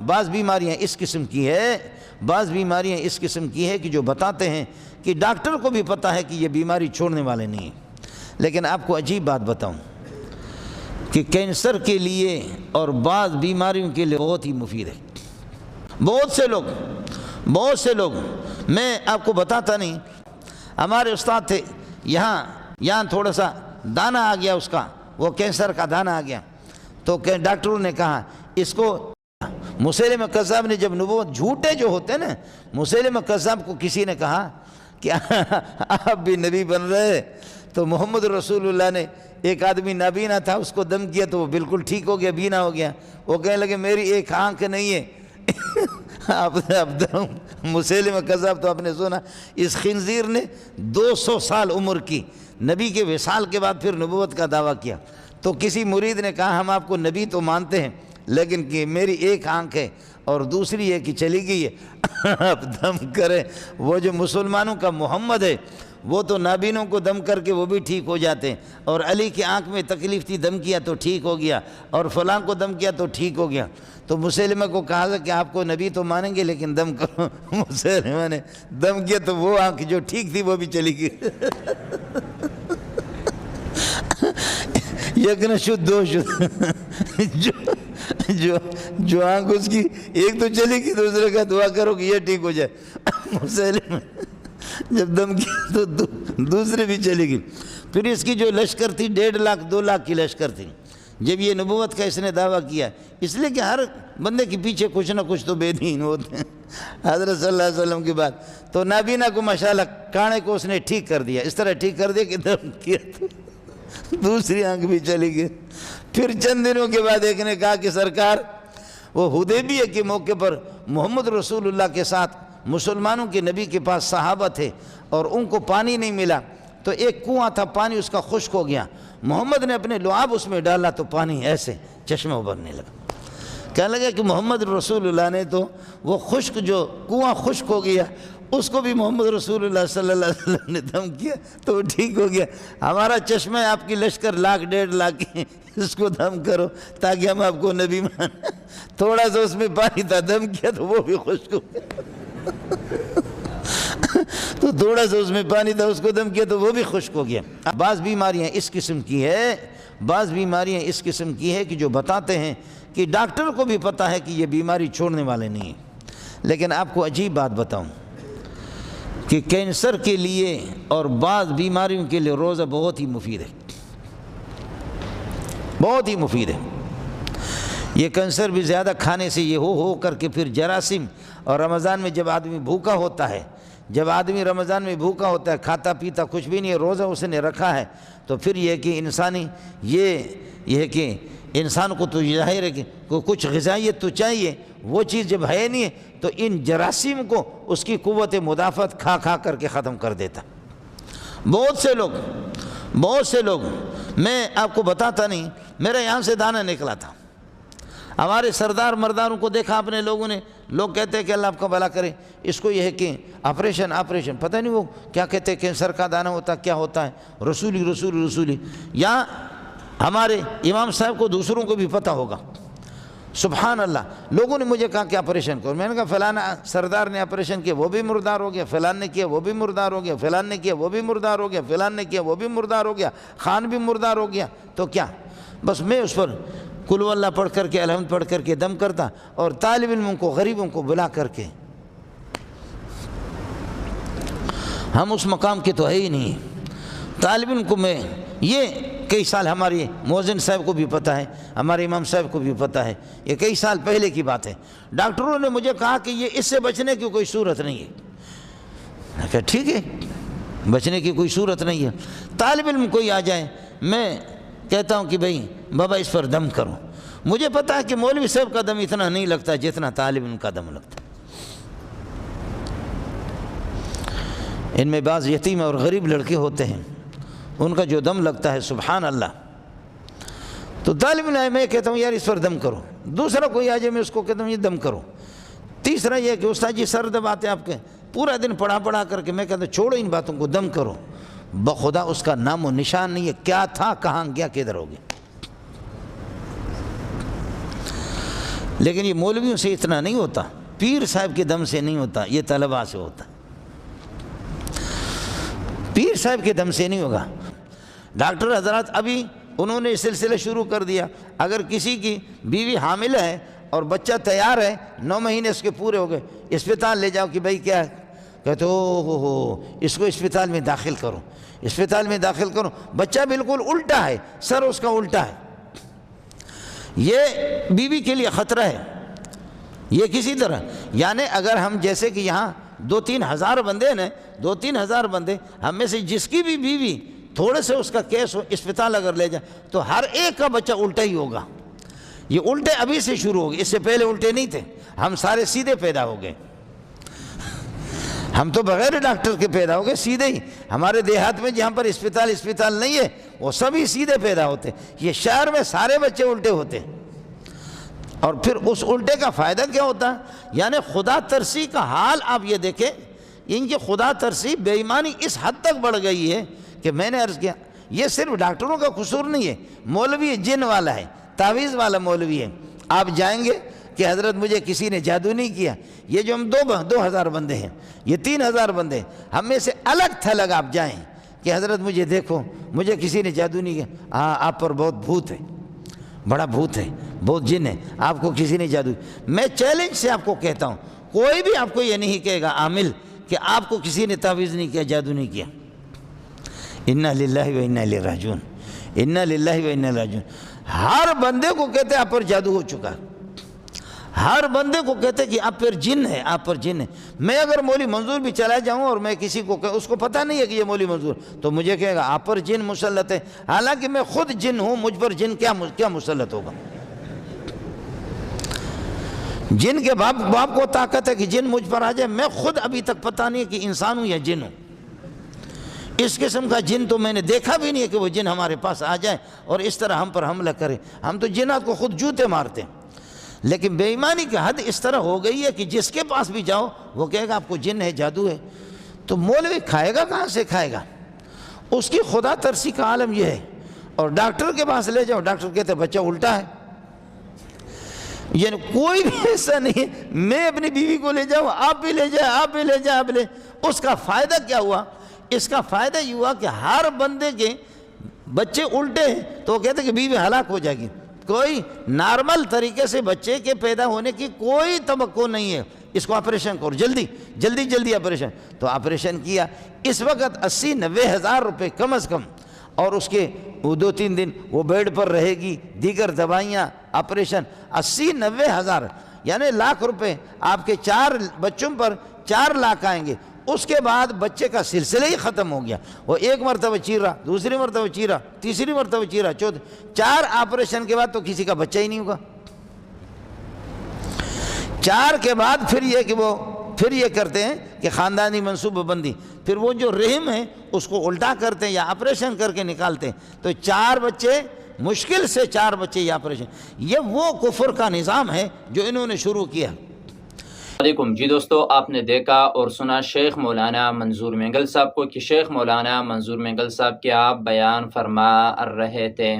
بعض بیماریاں اس قسم کی ہے، بعض بیماریاں اس قسم کی ہے کہ جو بتاتے ہیں کہ ڈاکٹر کو بھی پتہ ہے کہ یہ بیماری چھوڑنے والے نہیں ہیں، لیکن آپ کو عجیب بات بتاؤں کہ کینسر کے لیے اور بعض بیماریوں کے لیے بہت ہی مفید ہے۔ بہت سے لوگ میں آپ کو بتاتا نہیں، ہمارے استاد تھے یہاں تھوڑا سا دانہ آ گیا، اس کا وہ کینسر کا دانہ آ گیا، تو ڈاکٹروں نے کہا اس کو، مسیلمہ کذاب نے جب نبوت، جھوٹے جو ہوتے ہیں نا، مسیلمہ کذاب کو کسی نے کہا کہ آپ بھی نبی بن رہے، تو محمد رسول اللہ نے، ایک آدمی نابینا تھا، اس کو دم کیا تو وہ بالکل ٹھیک ہو گیا، بینا ہو گیا۔ وہ کہنے لگے میری ایک آنکھ نہیں ہے۔ اب مسیلمہ کذاب تو آپ نے سنا، اس خنزیر نے 200 سال عمر کی، نبی کے وصال کے بعد پھر نبوت کا دعویٰ کیا۔ تو کسی مرید نے کہا ہم آپ کو نبی تو مانتے ہیں لیکن کہ میری ایک آنکھ ہے اور دوسری ہے کہ چلی گئی ہے، آپ دم کریں۔ وہ جو مسلمانوں کا محمد ہے وہ تو نابینوں کو دم کر کے وہ بھی ٹھیک ہو جاتے ہیں، اور علی کی آنکھ میں تکلیف تھی، دم کیا تو ٹھیک ہو گیا، اور فلاں کو دم کیا تو ٹھیک ہو گیا۔ تو مسلمہ کو کہا تھا کہ آپ کو نبی تو مانیں گے لیکن دم کرو۔ مسلمہ نے دم کیا تو وہ آنکھ جو ٹھیک تھی وہ بھی چلی گئی۔ یکن شد دو شد، جو آنکھ اس کی ایک تو چلی گئی، دوسرے کا دعا کرو کہ یہ ٹھیک ہو جائے۔ مسلمہ جب دم کیا تو دوسرے بھی چلی گئی۔ پھر اس کی جو لشکر تھی 1.5 لاکھ 2 لاکھ کی لشکر تھی۔ جب یہ نبوت کا اس نے دعویٰ کیا، اس لیے کہ ہر بندے کے پیچھے کچھ نہ کچھ تو بے دین ہوتے ہیں، حضرت صلی اللہ علیہ وسلم کی بات، تو نابینا کو ماشاءاللہ کانے کو اس نے ٹھیک کر دیا، اس طرح ٹھیک کر دیا کہ دم کیا تو دوسری آنکھ بھی چلی گئی۔ پھر چند دنوں کے بعد ایک نے کہا کہ سرکار، وہ حدیبیہ کے موقع پر محمد رسول اللہ کے ساتھ مسلمانوں کے نبی کے پاس صحابہ تھے اور ان کو پانی نہیں ملا، تو ایک کنواں تھا، پانی اس کا خشک ہو گیا، محمد نے اپنے لعاب اس میں ڈالا تو پانی ایسے چشمہ ابھرنے لگا۔ کہنے لگا کہ محمد رسول اللہ نے تو وہ خشک، جو کنواں خشک ہو گیا اس کو بھی محمد رسول اللہ صلی اللہ علیہ وسلم نے دم کیا تو وہ ٹھیک ہو گیا۔ ہمارا چشمہ ہے آپ کی لشکر 1 لاکھ 1.5 لاکھ کی، اس کو دم کرو تاکہ ہم آپ کو نبی مانیں۔ تھوڑا سا اس میں پانی تھا، دم کیا تو وہ بھی خشک ہو گیا۔ تو تھوڑا سا اس میں پانی تھا، اس کو دم کیا تو وہ بھی خشک ہو گیا۔ بعض بیماریاں اس قسم کی ہے، بعض بیماریاں اس قسم کی ہے کہ جو بتاتے ہیں کہ ڈاکٹر کو بھی پتہ ہے کہ یہ بیماری چھوڑنے والے نہیں ہیں، لیکن آپ کو عجیب بات بتاؤں کہ کینسر کے لیے اور بعض بیماریوں کے لیے روزہ بہت ہی مفید ہے، بہت ہی مفید ہے۔ یہ کینسر بھی زیادہ کھانے سے یہ ہو کر کے پھر جراثیم، اور رمضان میں جب آدمی بھوکا ہوتا ہے، جب آدمی رمضان میں بھوکا ہوتا ہے، کھاتا پیتا کچھ بھی نہیں، روزہ اس نے رکھا ہے، تو پھر یہ کہ انسانی یہ ہے کہ انسان کو تو ظاہر ہے کہ کچھ غذائیت تو چاہیے، وہ چیز جب ہے نہیں ہے تو ان جراثیم کو اس کی قوت مدافعت کھا کر کے ختم کر دیتا۔ بہت سے لوگ میں آپ کو بتاتا نہیں، میرے یہاں سے دانہ نکلا تھا، ہمارے سردار مرداروں کو دیکھا اپنے لوگوں نے، لوگ کہتے ہیں کہ اللہ آپ کا بھلا کرے، اس کو یہ ہے کہ آپریشن، پتہ نہیں وہ کیا کہتے ہیں، کینسر کا دانہ ہوتا کیا ہوتا ہے، رسولی، یا ہمارے امام صاحب کو دوسروں کو بھی پتہ ہوگا۔ سبحان اللہ، لوگوں نے مجھے کہا کہ آپریشن کرو، میں نے کہا فلانا سردار نے آپریشن کیا وہ بھی مردار ہو گیا، فلان نے کیا وہ بھی مردار ہو گیا، فلان نے کیا وہ بھی مردار ہو گیا، فلان نے کیا وہ بھی مردار ہو گیا، خان بھی مردار ہو گیا، تو کیا بس میں اس پر قل ہو اللہ پڑھ کر کے، الحمد پڑھ کر کے دم کرتا، اور طالب علموں کو، غریبوں کو بلا کر کے، ہم اس مقام کے تو ہے ہی نہیں، طالب علم کو میں، یہ کئی سال ہمارے مؤذن صاحب کو بھی پتہ ہے، ہمارے امام صاحب کو بھی پتہ ہے، یہ کئی سال پہلے کی بات ہے، ڈاکٹروں نے مجھے کہا کہ یہ اس سے بچنے کی کوئی صورت نہیں ہے، میں کہا ٹھیک ہے، بچنے کی کوئی صورت نہیں ہے، طالب علم کوئی آ جائے، میں کہتا ہوں کہ بھئی بابا اس پر دم کرو، مجھے پتہ ہے کہ مولوی صاحب کا دم اتنا نہیں لگتا جتنا طالب علم کا دم لگتا ہے، ان میں بعض یتیم اور غریب لڑکے ہوتے ہیں، ان کا جو دم لگتا ہے سبحان اللہ، تو طالب علم میں کہتا ہوں یار اس پر دم کرو، دوسرا کوئی آ جائے میں اس کو کہتا ہوں یہ دم کرو، تیسرا یہ کہ استاد جی سر دباتے آپ کے، پورا دن پڑھا کر کے میں کہتا ہوں چھوڑو ان باتوں کو، دم کرو، بخدا اس کا نام و نشان نہیں ہے، کیا تھا کہاں گیا کدھر ہو گیا۔ لیکن یہ مولویوں سے اتنا نہیں ہوتا، پیر صاحب کے دم سے نہیں ہوتا، یہ طلباء سے ہوتا، پیر صاحب کے دم سے نہیں ہوگا۔ ڈاکٹر حضرات ابھی انہوں نے سلسلہ شروع کر دیا، اگر کسی کی بیوی حامل ہے اور بچہ تیار ہے، 9 مہینے اس کے پورے ہو گئے، اسپتال لے جاؤ کہ بھائی کیا ہے، کہتے ہو اس کو اسپتال میں داخل کرو، اسپتال میں داخل کرو، بچہ بالکل الٹا ہے، سر اس کا الٹا ہے، یہ بیوی کے لیے خطرہ ہے۔ یہ کسی طرح یعنی اگر ہم جیسے کہ یہاں 2-3 ہزار بندے ہیں، 2-3 ہزار بندے، ہم میں سے جس کی بھی بیوی تھوڑے سے اس کا کیس ہو، اسپتال اگر لے جائے تو ہر ایک کا بچہ الٹا ہی ہوگا۔ یہ الٹے ابھی سے شروع ہو گئے، اس سے پہلے الٹے نہیں تھے، ہم سارے سیدھے پیدا ہو گئے، ہم تو بغیر ڈاکٹر کے پیدا ہو گئے سیدھے ہی۔ ہمارے دیہات میں جہاں پر اسپتال نہیں ہے وہ سبھی سیدھے پیدا ہوتے، یہ شہر میں سارے بچے الٹے ہوتے۔ اور پھر اس الٹے کا فائدہ کیا ہوتا ہے؟ یعنی خدا ترسی کا حال آپ یہ دیکھیں، ان کی خدا ترسی بے ایمانی اس حد تک بڑھ گئی ہے کہ میں نے عرض کیا یہ صرف ڈاکٹروں کا قصور نہیں ہے، مولوی جن والا ہے، تعویذ والا مولوی ہے۔ آپ جائیں گے کہ حضرت مجھے کسی نے جادو نہیں کیا، یہ جو ہم 2,000 بندے ہیں، یہ 3,000 بندے ہیں، ہم میں سے الگ تھلگ آپ جائیں کہ حضرت مجھے دیکھو، مجھے کسی نے جادو نہیں کیا، آپ پر بہت بھوت ہے، بڑا بھوت ہے، بہت جن ہے، آپ کو کسی نے جادو۔ میں چیلنج سے آپ کو کہتا ہوں، کوئی بھی آپ کو یہ نہیں کہے گا عامل کہ آپ کو کسی نے تعویذ نہیں کیا، جادو نہیں کیا۔ انا للہ و انا الیہ راجعون، انا للہ و انا الیہ راجعون۔ ہر بندے کو کہتے ہیں آپ پر جادو ہو چکا، ہر بندے کو کہتے ہیں کہ آپ پر جن ہے، آپ پر جن ہے۔ میں اگر مولوی منظور بھی چلا جاؤں اور میں کسی کو اس کو پتہ نہیں ہے کہ یہ مولوی منظور، تو مجھے کہے گا آپ پر جن مسلط ہے، حالانکہ میں خود جن ہوں، مجھ پر جن کیا مسلط ہوگا؟ جن کے باپ کو طاقت ہے کہ جن مجھ پر آ جائے، میں خود ابھی تک پتہ نہیں ہے کہ انسان ہوں یا جن ہوں۔ اس قسم کا جن تو میں نے دیکھا بھی نہیں ہے کہ وہ جن ہمارے پاس آ جائے اور اس طرح ہم پر حملہ کرے، ہم تو جنات کو خود جوتے مارتے ہیں۔ لیکن بے ایمانی کی حد اس طرح ہو گئی ہے کہ جس کے پاس بھی جاؤ وہ کہے گا آپ کو جن ہے، جادو ہے، تو مولوی کھائے گا کہاں سے کھائے گا؟ اس کی خدا ترسی کا عالم یہ ہے۔ اور ڈاکٹر کے پاس لے جاؤ، ڈاکٹر کہتے ہیں بچہ الٹا ہے، یعنی کوئی بھی ایسا نہیں ہے میں اپنی بیوی کو لے جاؤں، آپ بھی لے جائیں، آپ بھی لے جائیں، آپ لے۔ اس کا فائدہ کیا ہوا؟ اس کا فائدہ یہ ہوا کہ ہر بندے کے بچے الٹے ہیں تو وہ کہتے ہیں کہ بیوی ہلاک ہو جائے گی۔ کوئی نارمل طریقے سے بچے کے پیدا ہونے کی کوئی توقع نہیں ہے، اس کو آپریشن کرو، جلدی آپریشن۔ تو آپریشن کیا، اس وقت 80-90 ہزار روپے کم از کم، اور اس کے 2-3 دن وہ بیڈ پر رہے گی، دیگر دوائیاں، آپریشن، 80-90 ہزار یعنی لاکھ روپے آپ کے 4 بچوں پر 4 لاکھ آئیں گے۔ اس کے بعد بچے کا سلسلہ ہی ختم ہو گیا، وہ ایک مرتبہ چیرا، دوسری مرتبہ چیرا، تیسری مرتبہ چیرا، 4 آپریشن کے بعد تو کسی کا بچہ ہی نہیں ہوگا۔ 4 کے بعد پھر یہ کرتے ہیں کہ خاندانی منصوبہ بندی، پھر وہ جو رحم ہے اس کو الٹا کرتے ہیں یا آپریشن کر کے نکالتے ہیں، تو 4 بچے، مشکل سے 4 بچے یا آپریشن۔ یہ وہ کفر کا نظام ہے جو انہوں نے شروع کیا۔ علیکم جی دوستو، آپ نے دیکھا اور سنا شیخ مولانا منظور مینگل صاحب کو کہ شیخ مولانا منظور مینگل صاحب کیا بیان فرما رہے تھے۔